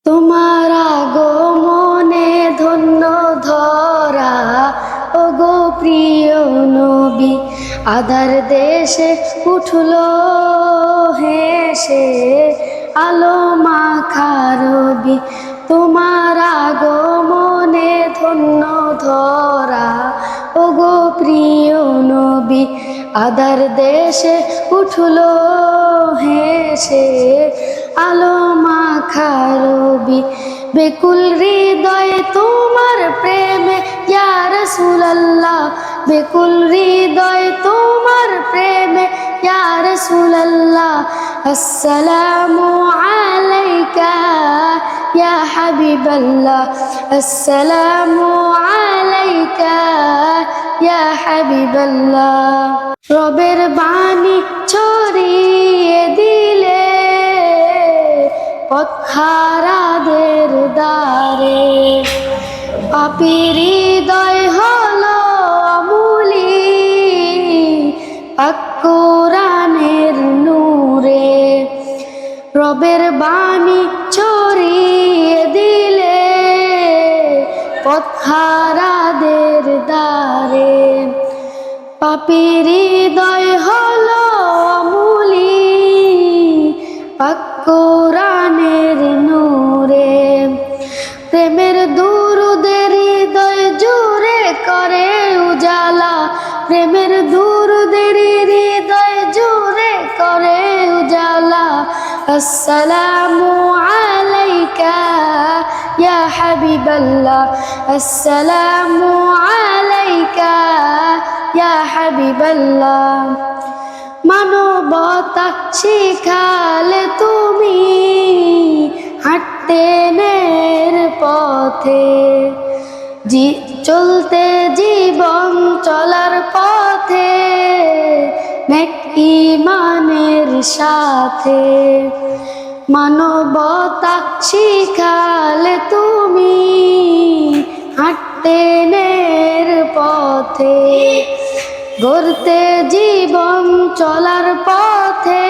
তোমার আগমনে ধন্য ধরা ওগো প্রিয় নবী, আধার দেশে উঠল হেসে আলো মাখা রবি। তোমার আগমনে ধন্য ধরা ওগো প্রিয় নবী, আধার দেশে উঠল হেসে আলো মাখা রবি। বেকুল হৃদয়ে তোমার প্রেমে ইয়া রাসূলুল্লাহ, বেকুল হৃদয়ে তোমার প্রেমে ইয়া রাসূলুল্লাহ। আসসালামু আলাইকা ইয়া হাবিবাল্লাহ, আসসালামু আলাইকা ইয়া হাবিবাল্লাহ। রবের বাণী ছড়িয়ে দিলে পথহারাদের দ্বারে, পাপীর হৃদয় হলো অমূলি পাক কোরআনের নূরে। রবের বাণী ছড়িয়ে দিলে পথহারাদের দ্বারে, পাপীর হৃদয় হলো অমূলি পাক কোরআনের নূরে। প্রেমের দুরুদের হৃদয় জুড়ে করে উজালা, প্রেমের দুরুদের হৃদয় জুড়ে করে উজালা। আসসালামু আলাইকা ইয়া হাবিবাল্লাহ, আসসালামু আলাইকা ইয়া হাবিবাল্লাহ। মানবতা শিখালে তুমি হাঁটতে নের পথে, চলতে জীবন চলার পথে নেক ঈমানের সাথে। মানবতা শিখালে তুমি হাঁটতে নের পথে, গড়তে জীবন চলার পথে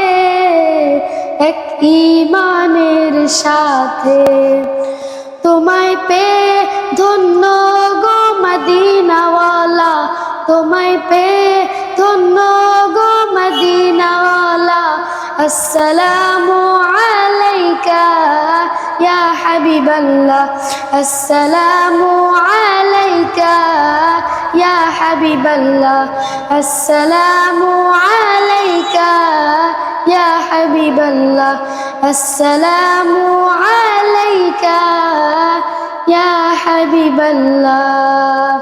এক ঈমানের সাথে। তোমায় পেয়ে ধন্য গো মদিনাওয়ালা, তোমায় পেয়ে ধন্য গো মদিনাওয়ালা। আসসালামু আলাইকা ইয়া হাবিবাল্লাহ, আসসালামু আলাইকা ইয়া হাবিবাল্লাহ, আসসালামু আলাইকা ইয়া হাবিবাল্লাহ, আসসালামু আলাইকা ইয়া হাবিবাল্লাহ।